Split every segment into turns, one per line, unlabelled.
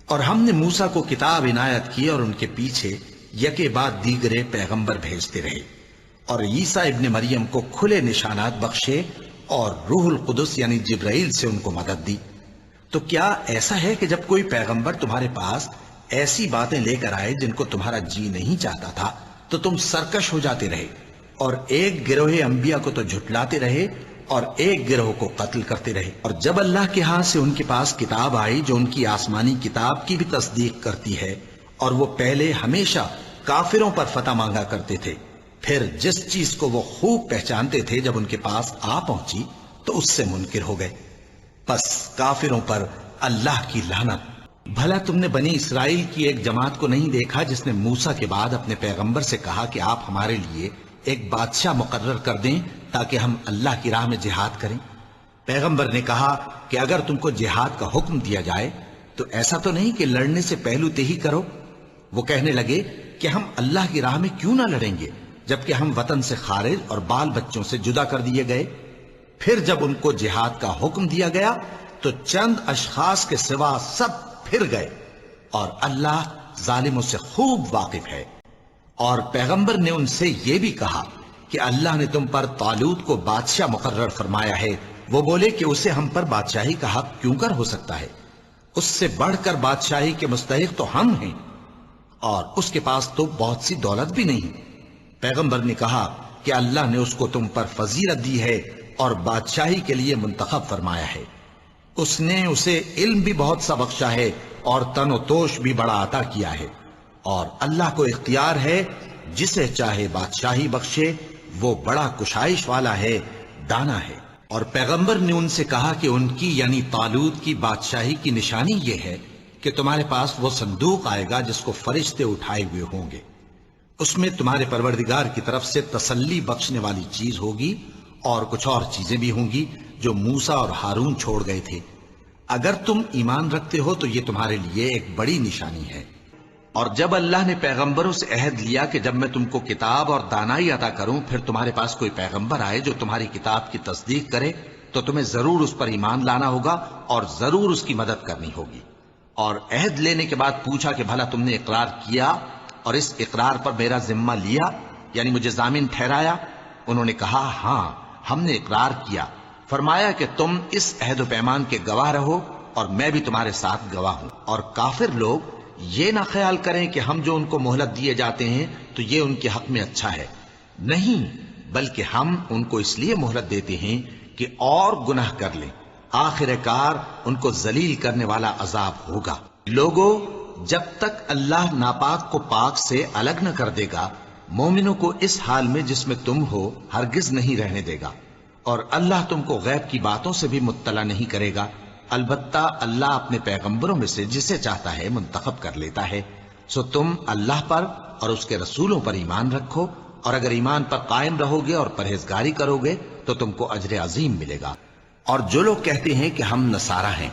اور ہم نے موسیٰ کو کتاب عنایت کی اور ان کے پیچھے یکے بعد دیگرے پیغمبر بھیجتے رہے، اور عیسیٰ ابن مریم کو کھلے نشانات بخشے اور روح القدس یعنی جبرائیل سے ان کو مدد دی۔ تو کیا ایسا ہے کہ جب کوئی پیغمبر تمہارے پاس ایسی باتیں لے کر آئے جن کو تمہارا جی نہیں چاہتا تھا تو تم سرکش ہو جاتے رہے، اور ایک گروہ انبیاء کو تو جھٹلاتے رہے اور ایک گروہ کو قتل کرتے رہے؟ اور جب اللہ کے ہاں سے ان کے پاس کتاب آئی جو ان کی آسمانی کتاب کی بھی تصدیق کرتی ہے، اور وہ پہلے ہمیشہ کافروں پر فتح مانگا کرتے تھے، پھر جس چیز کو وہ خوب پہچانتے تھے جب ان کے پاس آ پہنچی تو اس سے منکر ہو گئے۔ پس کافروں پر اللہ کی لعنت۔ بھلا تم نے بنی اسرائیل کی ایک جماعت کو نہیں دیکھا جس نے موسیٰ کے بعد اپنے پیغمبر سے کہا کہ آپ ہمارے لیے ایک بادشاہ مقرر کر دیں تاکہ ہم اللہ کی راہ میں جہاد کریں؟ پیغمبر نے کہا کہ اگر تم کو جہاد کا حکم دیا جائے تو ایسا تو نہیں کہ لڑنے سے پہلو تہی کرو۔ وہ کہنے لگے کہ ہم اللہ کی راہ میں کیوں نہ لڑیں گے جبکہ ہم وطن سے خارج اور بال بچوں سے جدا کر دیے گئے۔ پھر جب ان کو جہاد کا حکم دیا گیا تو چند اشخاص کے سوا سب پھر گئے، اور اللہ ظالموں سے خوب واقف ہے۔ اور پیغمبر نے ان سے یہ بھی کہا کہ اللہ نے تم پر طالوت کو بادشاہ مقرر فرمایا ہے۔ وہ بولے کہ اسے ہم پر بادشاہی کا حق کیوں کر ہو سکتا ہے؟ اس سے بڑھ کر بادشاہی کے مستحق تو ہم ہیں، اور اس کے پاس تو بہت سی دولت بھی نہیں۔ پیغمبر نے کہا کہ اللہ نے اس کو تم پر فضیلت دی ہے اور بادشاہی کے لیے منتخب فرمایا ہے۔ اس نے اسے علم بھی بہت سا بخشا ہے اور تن و توش بھی بڑا عطا کیا ہے، اور اللہ کو اختیار ہے جسے چاہے بادشاہی بخشے، وہ بڑا کشائش والا ہے، دانا ہے۔ اور پیغمبر نے ان سے کہا کہ ان کی یعنی طالوت کی بادشاہی کی نشانی یہ ہے کہ تمہارے پاس وہ صندوق آئے گا جس کو فرشتے اٹھائے ہوئے ہوں گے، اس میں تمہارے پروردگار کی طرف سے تسلی بخشنے والی چیز ہوگی اور کچھ اور چیزیں بھی ہوں گی جو موسیٰ اور ہارون چھوڑ گئے تھے۔ اگر تم ایمان رکھتے ہو تو یہ تمہارے لیے ایک بڑی نشانی ہے۔ اور جب اللہ نے پیغمبروں سے عہد لیا کہ جب میں تم کو کتاب اور دانائی عطا کروں پھر تمہارے پاس کوئی پیغمبر آئے جو تمہاری کتاب کی تصدیق کرے تو تمہیں ضرور اس پر ایمان لانا ہوگا اور ضرور اس کی مدد کرنی ہوگی۔ اور عہد لینے کے بعد پوچھا کہ بھلا تم نے اقرار کیا اور اس اقرار پر میرا ذمہ لیا، یعنی مجھے ضامن ٹھہرایا؟ انہوں نے کہا ہاں ہم نے اقرار کیا۔ فرمایا کہ تم اس عہد و پیمان کے گواہ رہو اور میں بھی تمہارے ساتھ گواہ ہوں۔ اور کافر لوگ یہ نہ خیال کریں کہ ہم جو ان کو مہلت دیے جاتے ہیں تو یہ ان کے حق میں اچھا ہے، نہیں، بلکہ ہم ان کو اس لیے مہلت دیتے ہیں کہ اور گناہ کر لیں، آخر کار ان کو ذلیل کرنے والا عذاب ہوگا۔ لوگوں، جب تک اللہ ناپاک کو پاک سے الگ نہ کر دے گا، مومنوں کو اس حال میں جس میں تم ہو ہرگز نہیں رہنے دے گا، اور اللہ تم کو غیب کی باتوں سے بھی مطلع نہیں کرے گا۔ البتہ اللہ اپنے پیغمبروں میں سے جسے چاہتا ہے منتخب کر لیتا ہے۔ سو تم اللہ پر اور اس کے رسولوں پر ایمان رکھو، اور اگر ایمان پر قائم رہو گے اور پرہیزگاری کرو گے تو تم کو اجر عظیم ملے گا۔ اور جو لوگ کہتے ہیں کہ ہم نصارہ ہیں،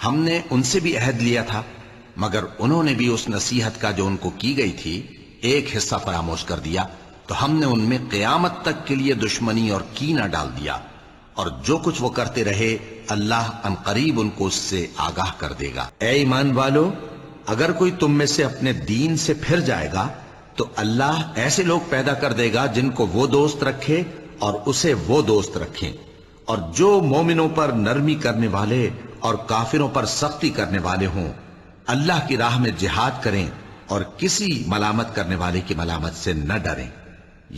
ہم نے ان سے بھی عہد لیا تھا، مگر انہوں نے بھی اس نصیحت کا جو ان کو کی گئی تھی ایک حصہ فراموش کر دیا، تو ہم نے ان میں قیامت تک کے لیے دشمنی اور کینہ ڈال دیا، اور جو کچھ وہ کرتے رہے اللہ عنقریب ان کو اس سے آگاہ کر دے گا۔ اے ایمان والو، اگر کوئی تم میں سے اپنے دین سے پھر جائے گا تو اللہ ایسے لوگ پیدا کر دے گا جن کو وہ دوست رکھے اور اسے وہ دوست رکھیں، اور جو مومنوں پر نرمی کرنے والے اور کافروں پر سختی کرنے والے ہوں، اللہ کی راہ میں جہاد کریں اور کسی ملامت کرنے والے کی ملامت سے نہ ڈریں۔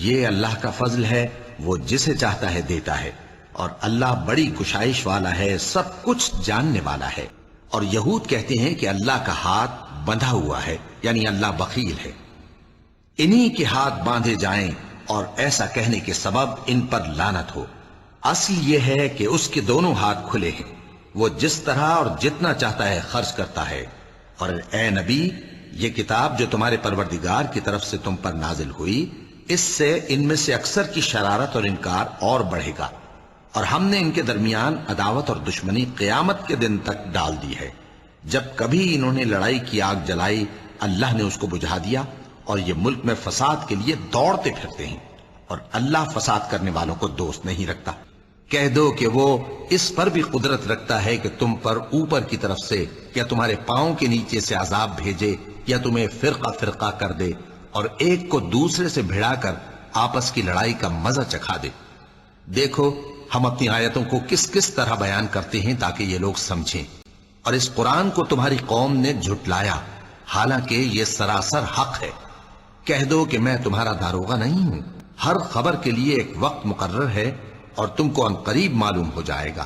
یہ اللہ کا فضل ہے، وہ جسے چاہتا ہے دیتا ہے، اور اللہ بڑی کشائش والا ہے، سب کچھ جاننے والا ہے۔ اور یہود کہتے ہیں کہ اللہ کا ہاتھ بندھا ہوا ہے، یعنی اللہ بخیل ہے۔ انہی کے ہاتھ باندھے جائیں اور ایسا کہنے کے سبب ان پر لعنت ہو۔ اصل یہ ہے کہ اس کے دونوں ہاتھ کھلے ہیں، وہ جس طرح اور جتنا چاہتا ہے خرچ کرتا ہے۔ اور اے نبی، یہ کتاب جو تمہارے پروردگار کی طرف سے تم پر نازل ہوئی، اس سے ان میں سے اکثر کی شرارت اور انکار اور بڑھے گا، اور ہم نے ان کے درمیان عداوت اور دشمنی قیامت کے دن تک ڈال دی ہے۔ جب کبھی انہوں نے لڑائی کی آگ جلائی، اللہ نے اس کو بجھا دیا، اور یہ ملک میں فساد کے لیے دوڑتے پھرتے ہیں، اور اللہ فساد کرنے والوں کو دوست نہیں رکھتا۔ کہہ دو کہ وہ اس پر بھی قدرت رکھتا ہے کہ تم پر اوپر کی طرف سے یا تمہارے پاؤں کے نیچے سے عذاب بھیجے یا تمہیں فرقہ فرقہ کر دے اور ایک کو دوسرے سے بھڑا کر آپس کی لڑائی کا مزہ چکھا دے۔ دیکھو ہم اپنی آیتوں کو کس کس طرح بیان کرتے ہیں تاکہ یہ لوگ سمجھیں، اور اس قرآن کو تمہاری قوم نے جھٹلایا حالانکہ یہ سراسر حق ہے۔ کہہ دو کہ میں تمہارا داروغہ نہیں ہوں، ہر خبر کے لیے ایک وقت مقرر ہے اور تم کو عنقریب معلوم ہو جائے گا۔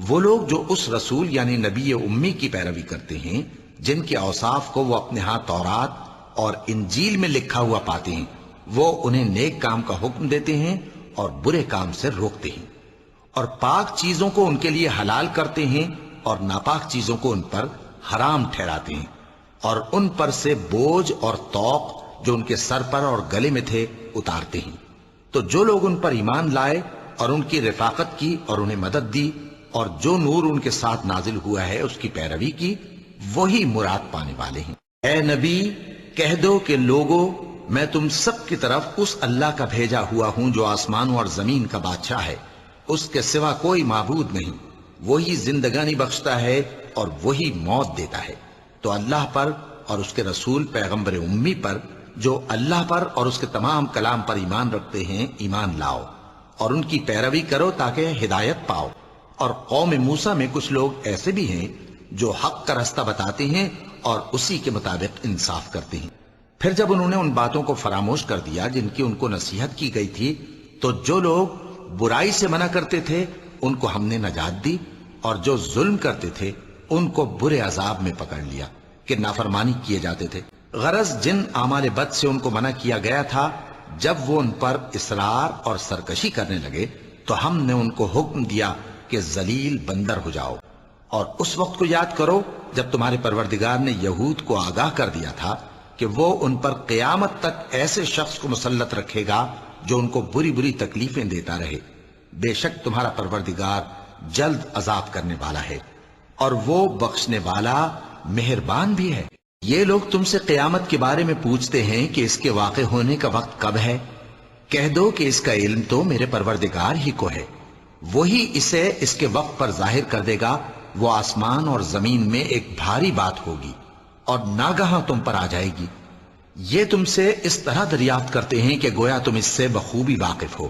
وہ لوگ جو اس رسول یعنی نبی امی کی پیروی کرتے ہیں جن کے اوصاف کو وہ اپنے ہاں تورات اور انجیل میں لکھا ہوا پاتے ہیں، وہ انہیں نیک کام کا حکم دیتے ہیں اور برے کام سے روکتے ہیں، اور پاک چیزوں کو ان کے لیے حلال کرتے ہیں اور ناپاک چیزوں کو ان پر حرام ٹھہراتے ہیں، اور ان پر سے بوجھ اور طوق جو ان کے سر پر اور گلے میں تھے اتارتے ہیں۔ تو جو لوگ ان پر ایمان لائے اور ان کی رفاقت کی اور انہیں مدد دی اور جو نور ان کے ساتھ نازل ہوا ہے اس کی پیروی کی، وہی مراد پانے والے ہیں۔ اے نبی کہہ دو کہ لوگو میں تم سب کی طرف اس اللہ کا بھیجا ہوا ہوں جو آسمانوں اور زمین کا بادشاہ ہے، اس کے سوا کوئی معبود نہیں، وہی زندگانی بخشتا ہے اور وہی موت دیتا ہے۔ تو اللہ پر اور اس کے رسول پیغمبر امی پر جو اللہ پر اور اس کے تمام کلام پر ایمان رکھتے ہیں ایمان لاؤ اور ان کی پیروی کرو تاکہ ہدایت پاؤ۔ اور قوم موسیٰ میں کچھ لوگ ایسے بھی ہیں جو حق کا راستہ بتاتے ہیں اور اسی کے مطابق انصاف کرتے ہیں۔ پھر جب انہوں نے ان باتوں کو فراموش کر دیا جن کی ان کو نصیحت کی گئی تھی، تو جو لوگ برائی سے منع کرتے تھے ان کو ہم نے نجات دی، اور جو ظلم کرتے تھے ان کو برے عذاب میں پکڑ لیا کہ نافرمانی کیے جاتے تھے۔ غرض جن اعمال بد سے ان کو منع کیا گیا تھا، جب وہ ان پر اصرار اور سرکشی کرنے لگے تو ہم نے ان کو حکم دیا کہ ذلیل بندر ہو جاؤ۔ اور اس وقت کو یاد کرو جب تمہارے پروردگار نے یہود کو آگاہ کر دیا تھا کہ وہ ان پر قیامت تک ایسے شخص کو مسلط رکھے گا جو ان کو بری بری تکلیفیں دیتا رہے۔ بے شک تمہارا پروردگار جلد عذاب کرنے والا ہے اور وہ بخشنے والا مہربان بھی ہے۔ یہ لوگ تم سے قیامت کے بارے میں پوچھتے ہیں کہ اس کے واقع ہونے کا وقت کب ہے۔ کہہ دو کہ اس کا علم تو میرے پروردگار ہی کو ہے، وہی اسے اس کے وقت پر ظاہر کر دے گا۔ وہ آسمان اور زمین میں ایک بھاری بات ہوگی اور ناگہاں تم پر آ جائے گی۔ یہ تم سے اس طرح دریافت کرتے ہیں کہ گویا تم اس سے بخوبی واقف ہو۔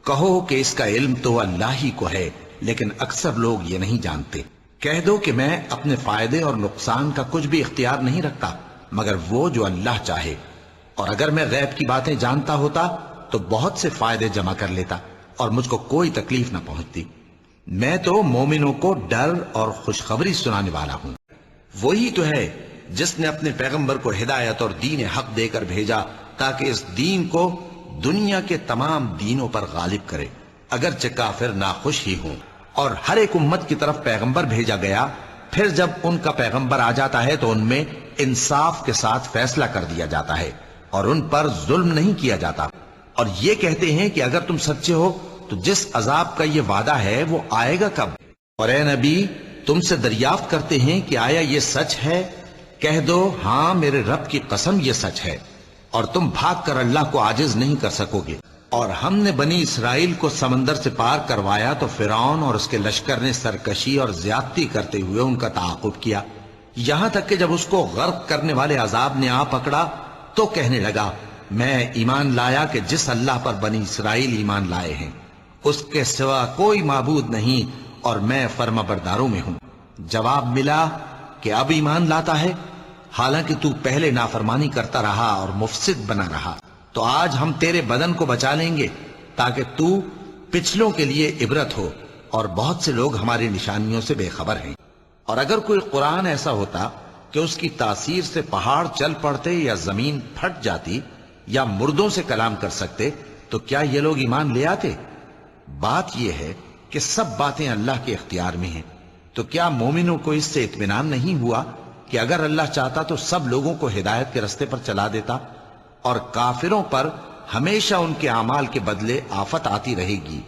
کہو کہ اس کا علم تو اللہ ہی کو ہے، لیکن اکثر لوگ یہ نہیں جانتے۔ کہہ دو کہ میں اپنے فائدے اور نقصان کا کچھ بھی اختیار نہیں رکھتا مگر وہ جو اللہ چاہے، اور اگر میں غیب کی باتیں جانتا ہوتا تو بہت سے فائدے جمع کر لیتا اور مجھ کو کوئی تکلیف نہ پہنچتی۔ میں تو مومنوں کو ڈر اور خوشخبری سنانے والا ہوں۔ وہی تو ہے جس نے اپنے پیغمبر کو ہدایت اور دین حق دے کر بھیجا تاکہ اس دین کو دنیا کے تمام دینوں پر غالب کرے، اگرچہ کافر ناخوش ہی ہوں۔ اور ہر ایک امت کی طرف پیغمبر بھیجا گیا، پھر جب ان کا پیغمبر آ جاتا ہے تو ان میں انصاف کے ساتھ فیصلہ کر دیا جاتا ہے اور ان پر ظلم نہیں کیا جاتا، اور یہ کہتے ہیں کہ اگر تم سچے ہو تو جس عذاب کا یہ وعدہ ہے وہ آئے گا کب؟ اور اے نبی تم سے دریافت کرتے ہیں کہ آیا یہ سچ ہے؟ کہہ دو ہاں میرے رب کی قسم یہ سچ ہے، اور تم بھاگ کر اللہ کو عاجز نہیں کر سکو گے۔ اور ہم نے بنی اسرائیل کو سمندر سے پار کروایا تو فرعون اور اس کے لشکر نے سرکشی اور زیادتی کرتے ہوئے ان کا تعاقب کیا، یہاں تک کہ جب اس کو غرق کرنے والے عذاب نے آ پکڑا تو کہنے لگا میں ایمان لایا کہ جس اللہ پر بنی اسرائیل ایمان لائے ہیں اس کے سوا کوئی معبود نہیں اور میں فرما برداروں میں ہوں۔ جواب ملا کہ اب ایمان لاتا ہے حالانکہ تو پہلے نافرمانی کرتا رہا اور مفسد بنا رہا، تو آج ہم تیرے بدن کو بچا لیں گے تاکہ تو پچھلوں کے لیے عبرت ہو، اور بہت سے لوگ ہماری نشانیوں سے بے خبر ہیں۔ اور اگر کوئی قرآن ایسا ہوتا کہ اس کی تاثیر سے پہاڑ چل پڑتے یا زمین پھٹ جاتی یا مردوں سے کلام کر سکتے تو کیا یہ لوگ ایمان لے آتے؟ بات یہ ہے کہ سب باتیں اللہ کے اختیار میں ہیں۔ تو کیا مومنوں کو اس سے اطمینان نہیں ہوا کہ اگر اللہ چاہتا تو سب لوگوں کو ہدایت کے رستے پر چلا دیتا، اور کافروں پر ہمیشہ ان کے اعمال کے بدلے آفت آتی رہے گی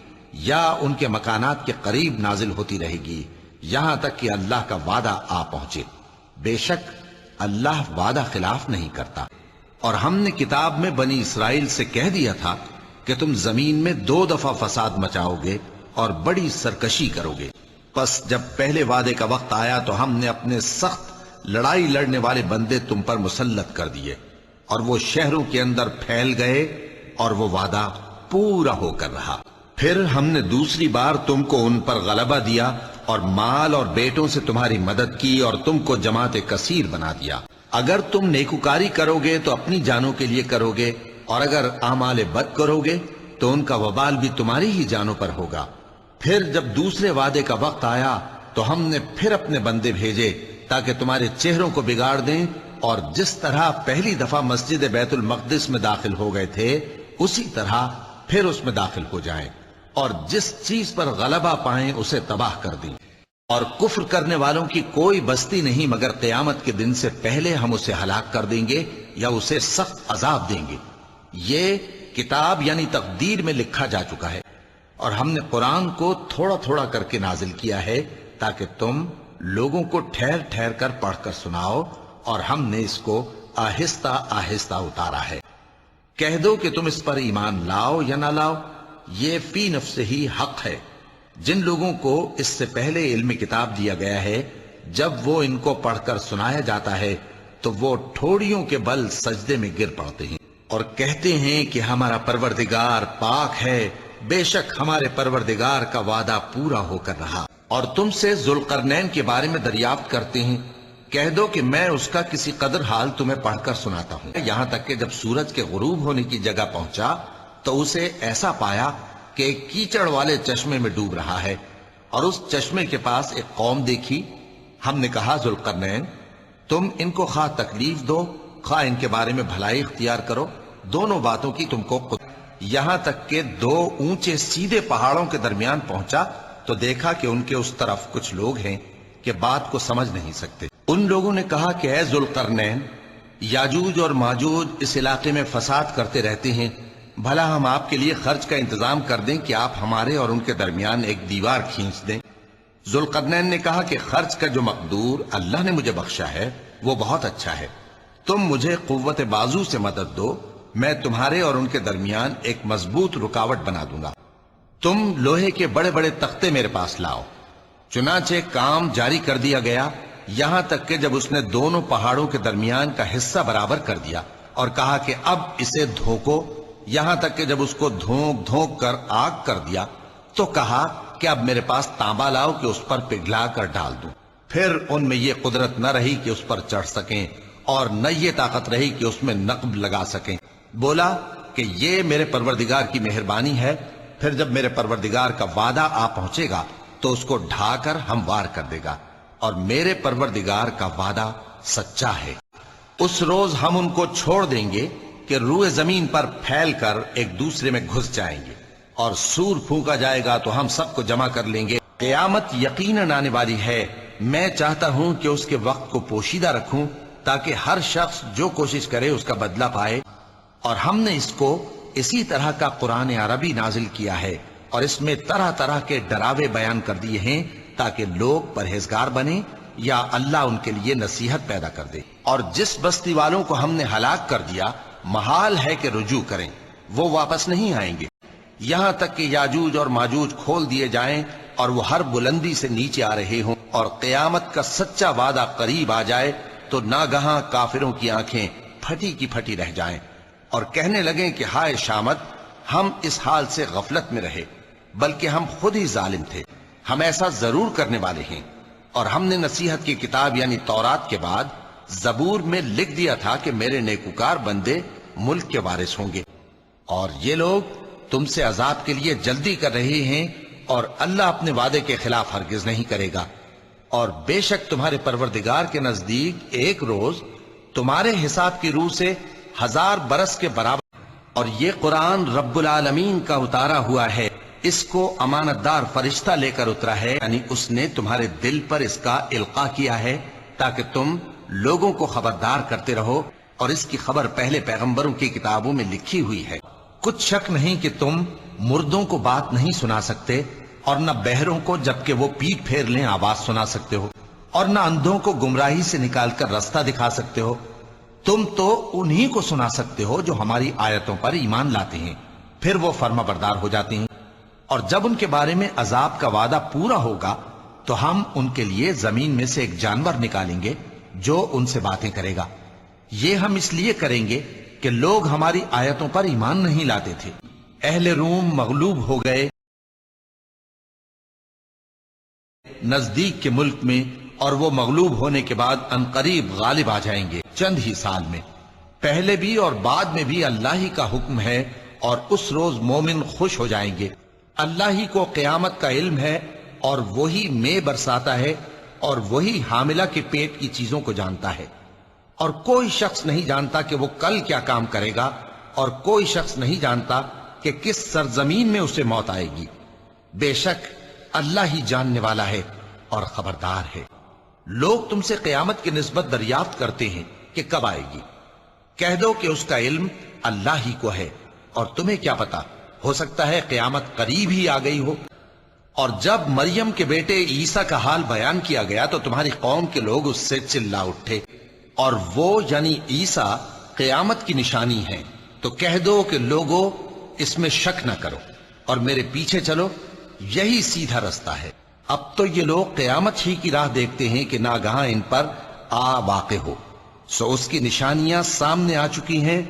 یا ان کے مکانات کے قریب نازل ہوتی رہے گی یہاں تک کہ اللہ کا وعدہ آ پہنچے۔ بے شک اللہ وعدہ خلاف نہیں کرتا۔ اور ہم نے کتاب میں بنی اسرائیل سے کہہ دیا تھا کہ تم زمین میں 2 دفعہ فساد مچاؤ گے اور بڑی سرکشی کرو گے۔ پس جب پہلے وعدے کا وقت آیا تو ہم نے اپنے سخت لڑائی لڑنے والے بندے تم پر مسلط کر دیے، اور وہ شہروں کے اندر پھیل گئے، اور وہ وعدہ پورا ہو کر رہا۔ پھر ہم نے دوسری بار تم کو ان پر غلبہ دیا، اور مال اور بیٹوں سے تمہاری مدد کی، اور تم کو جماعت کثیر بنا دیا۔ اگر تم نیکوکاری کرو گے تو اپنی جانوں کے لیے کرو گے، اور اگر اعمال بد کرو گے تو ان کا وبال بھی تمہاری ہی جانوں پر ہوگا۔ پھر جب دوسرے وعدے کا وقت آیا تو ہم نے پھر اپنے بندے بھیجے تاکہ تمہارے چہروں کو بگاڑ دیں، اور جس طرح پہلی دفعہ مسجد بیت المقدس میں داخل ہو گئے تھے اسی طرح پھر اس میں داخل ہو جائیں، اور جس چیز پر غلبہ پائیں اسے تباہ کر دیں۔ اور کفر کرنے والوں کی کوئی بستی نہیں مگر قیامت کے دن سے پہلے ہم اسے ہلاک کر دیں گے یا اسے سخت عذاب دیں گے۔ یہ کتاب یعنی تقدیر میں لکھا جا چکا ہے، اور ہم نے قرآن کو تھوڑا تھوڑا کر کے نازل کیا ہے تاکہ تم لوگوں کو ٹھہر ٹھہر کر پڑھ کر سناؤ، اور ہم نے اس کو آہستہ آہستہ اتارا ہے۔ کہہ دو کہ تم اس پر ایمان لاؤ یا نہ لاؤ، یہ فی نفس ہی حق ہے۔ جن لوگوں کو اس سے پہلے علم کتاب دیا گیا ہے، جب وہ ان کو پڑھ کر سنایا جاتا ہے تو وہ ٹھوڑیوں کے بل سجدے میں گر پڑتے ہیں، اور کہتے ہیں کہ ہمارا پروردگار پاک ہے، بے شک ہمارے پروردگار کا وعدہ پورا ہو کر رہا۔ اور تم سے ذوالقرنین کے بارے میں دریافت کرتے ہیں، کہہ دو کہ میں اس کا کسی قدر حال تمہیں پڑھ کر سناتا ہوں، یہاں تک کہ جب سورج کے غروب ہونے کی جگہ پہنچا تو اسے ایسا پایا کہ ایک کیچڑ والے چشمے میں ڈوب رہا ہے، اور اس چشمے کے پاس ایک قوم دیکھی۔ ہم نے کہا ذوالقرنین، تم ان کو خواہ تکلیف دو خواہ ان کے بارے میں بھلائی اختیار کرو، دونوں باتوں کی تم کو یہاں تک کہ دو اونچے سیدھے پہاڑوں کے درمیان پہنچا تو دیکھا کہ ان کے اس طرف کچھ لوگ ہیں کہ بات کو سمجھ نہیں سکتے۔ ان لوگوں نے کہا کہ اے ذوالقرنین، یاجوج اور ماجوج اس علاقے میں فساد کرتے رہتے ہیں، بھلا ہم آپ کے لیے خرچ کا انتظام کر دیں کہ آپ ہمارے اور ان کے درمیان ایک دیوار کھینچ دیں۔ ذوالقرنین نے کہا کہ خرچ کا جو مقدور اللہ نے مجھے بخشا ہے وہ بہت اچھا ہے، تم مجھے قوت بازو سے مدد دو، میں تمہارے اور ان کے درمیان ایک مضبوط رکاوٹ بنا دوں گا۔ تم لوہے کے بڑے بڑے تختے میرے پاس لاؤ۔ چنانچہ کام جاری کر دیا گیا، یہاں تک کہ جب اس نے دونوں پہاڑوں کے درمیان کا حصہ برابر کر دیا اور کہا کہ اب اسے دھوکو، یہاں تک کہ جب اس کو دھونک دھونک کر آگ کر دیا تو کہا کہ اب میرے پاس تانبا لاؤ کہ اس پر پگھلا کر ڈال دوں۔ پھر ان میں یہ قدرت نہ رہی کہ اس پر چڑھ سکیں، اور نہ یہ طاقت رہی کہ اس میں نقب لگا سکیں۔ بولا کہ یہ میرے پروردگار کی مہربانی ہے، پھر جب میرے پروردگار کا وعدہ آ پہنچے گا تو اس کو ڈھا کر ہموار کر دے گا، اور میرے پروردگار کا وعدہ سچا ہے۔ اس روز ہم ان کو چھوڑ دیں گے کہ روئے زمین پر پھیل کر ایک دوسرے میں گھس جائیں گے، اور سور پھونکا جائے گا تو ہم سب کو جمع کر لیں گے۔ قیامت یقیناً آنے والی ہے، میں چاہتا ہوں کہ اس کے وقت کو پوشیدہ رکھوں تاکہ ہر شخص جو کوشش کرے اس کا بدلہ پائے۔ اور ہم نے اس کو اسی طرح کا قرآن عربی نازل کیا ہے، اور اس میں طرح طرح کے ڈراوے بیان کر دیے ہیں تاکہ لوگ پرہیزگار بنیں یا اللہ ان کے لیے نصیحت پیدا کر دے۔ اور جس بستی والوں کو ہم نے ہلاک کر دیا محال ہے کہ رجوع کریں، وہ واپس نہیں آئیں گے، یہاں تک کہ یاجوج اور ماجوج کھول دیے جائیں اور وہ ہر بلندی سے نیچے آ رہے ہوں، اور قیامت کا سچا وعدہ قریب آ جائے تو ناگہاں کافروں کی آنکھیں پھٹی کی پھٹی رہ جائیں اور کہنے لگیں کہ ہائے شامت، ہم اس حال سے غفلت میں رہے، بلکہ ہم خود ہی ظالم تھے، ہم ایسا ضرور کرنے والے ہیں۔ اور ہم نے نصیحت کی کتاب یعنی تورات کے بعد زبور میں لکھ دیا تھا کہ میرے نیکوکار بندے ملک کے وارث ہوں گے، اور یہ لوگ تم سے عذاب کے لیے جلدی کر رہے ہیں، اور اللہ اپنے وعدے کے خلاف ہرگز نہیں کرے گا۔ اور بے شک تمہارے پروردگار کے نزدیک ایک روز تمہارے حساب کی روح سے 1000 برس کے برابر۔ اور یہ قرآن رب العالمین کا اتارا ہوا ہے، اس کو امانت دار فرشتہ لے کر اترا ہے، یعنی اس نے تمہارے دل پر اس کا القاء کیا ہے تاکہ تم لوگوں کو خبردار کرتے رہو، اور اس کی خبر پہلے پیغمبروں کی کتابوں میں لکھی ہوئی ہے۔ کچھ شک نہیں کہ تم مردوں کو بات نہیں سنا سکتے، اور نہ بہروں کو جبکہ وہ پیٹ پھیر لیں آواز سنا سکتے ہو، اور نہ اندھوں کو گمراہی سے نکال کر رستہ دکھا سکتے ہو۔ تم تو انہی کو سنا سکتے ہو جو ہماری آیتوں پر ایمان لاتے ہیں، پھر وہ فرما بردار ہو جاتے ہیں۔ اور جب ان کے بارے میں عذاب کا وعدہ پورا ہوگا تو ہم ان کے لیے زمین میں سے ایک جانور نکالیں گے جو ان سے باتیں کرے گا. یہ ہم اس لیے کریں گے کہ لوگ ہماری آیتوں پر ایمان نہیں لاتے تھے. اہل روم مغلوب ہو گئے نزدیک کے ملک میں، اور وہ مغلوب ہونے کے بعد عنقریب غالب آ جائیں گے چند ہی سال میں. پہلے بھی اور بعد میں بھی اللہ ہی کا حکم ہے، اور اس روز مومن خوش ہو جائیں گے. اللہ ہی کو قیامت کا علم ہے، اور وہی میں برساتا ہے، اور وہی حاملہ کے پیٹ کی چیزوں کو جانتا ہے. اور کوئی شخص نہیں جانتا کہ وہ کل کیا کام کرے گا، اور کوئی شخص نہیں جانتا کہ کس سرزمین میں اسے موت آئے گی. بے شک اللہ ہی جاننے والا ہے اور خبردار ہے. لوگ تم سے قیامت کی نسبت دریافت کرتے ہیں کہ کب آئے گی. کہہ دو کہ اس کا علم اللہ ہی کو ہے، اور تمہیں کیا پتا، ہو سکتا ہے قیامت قریب ہی آ گئی ہو. اور جب مریم کے بیٹے عیسیٰ کا حال بیان کیا گیا تو تمہاری قوم کے لوگ اس سے چلا اٹھے، اور وہ یعنی عیسیٰ قیامت کی نشانی ہے. تو کہہ دو کہ لوگو اس میں شک نہ کرو اور میرے پیچھے چلو، یہی سیدھا رستہ ہے. اب تو یہ لوگ قیامت ہی کی راہ دیکھتے ہیں کہ ناگہاں ان پر آ واقع ہو. سو اس کی نشانیاں سامنے آ چکی ہیں.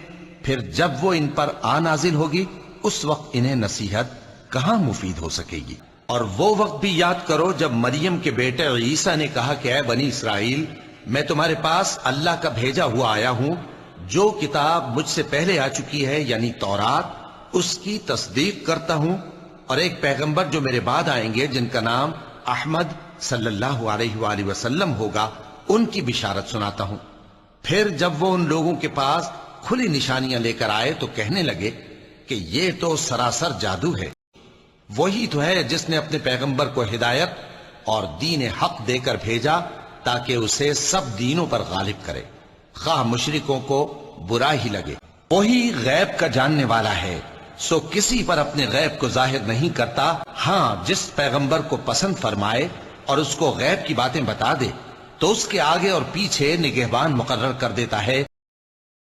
پھر جب وہ ان پر آ نازل ہوگی اس وقت انہیں نصیحت کہاں مفید ہو سکے گی. اور وہ وقت بھی یاد کرو جب مریم کے بیٹے عیسیٰ نے کہا کہ اے بنی اسرائیل، میں تمہارے پاس اللہ کا بھیجا ہوا آیا ہوں. جو کتاب مجھ سے پہلے آ چکی ہے یعنی تورات، اس کی تصدیق کرتا ہوں، اور ایک پیغمبر جو میرے بعد آئیں گے جن کا نام احمد صلی اللہ علیہ وآلہ وسلم ہوگا، ان کی بشارت سناتا ہوں. پھر جب وہ ان لوگوں کے پاس کھلی نشانیاں لے کر آئے تو کہنے لگے کہ یہ تو سراسر جادو ہے. وہی تو ہے جس نے اپنے پیغمبر کو ہدایت اور دین حق دے کر بھیجا تاکہ اسے سب دینوں پر غالب کرے، خواہ مشرکوں کو برا ہی لگے. وہی غیب کا جاننے والا ہے، سو کسی پر اپنے غیب کو ظاہر نہیں کرتا. ہاں جس پیغمبر کو پسند فرمائے اور اس کو غیب کی باتیں بتا دے تو اس کے آگے اور پیچھے نگہبان مقرر کر دیتا ہے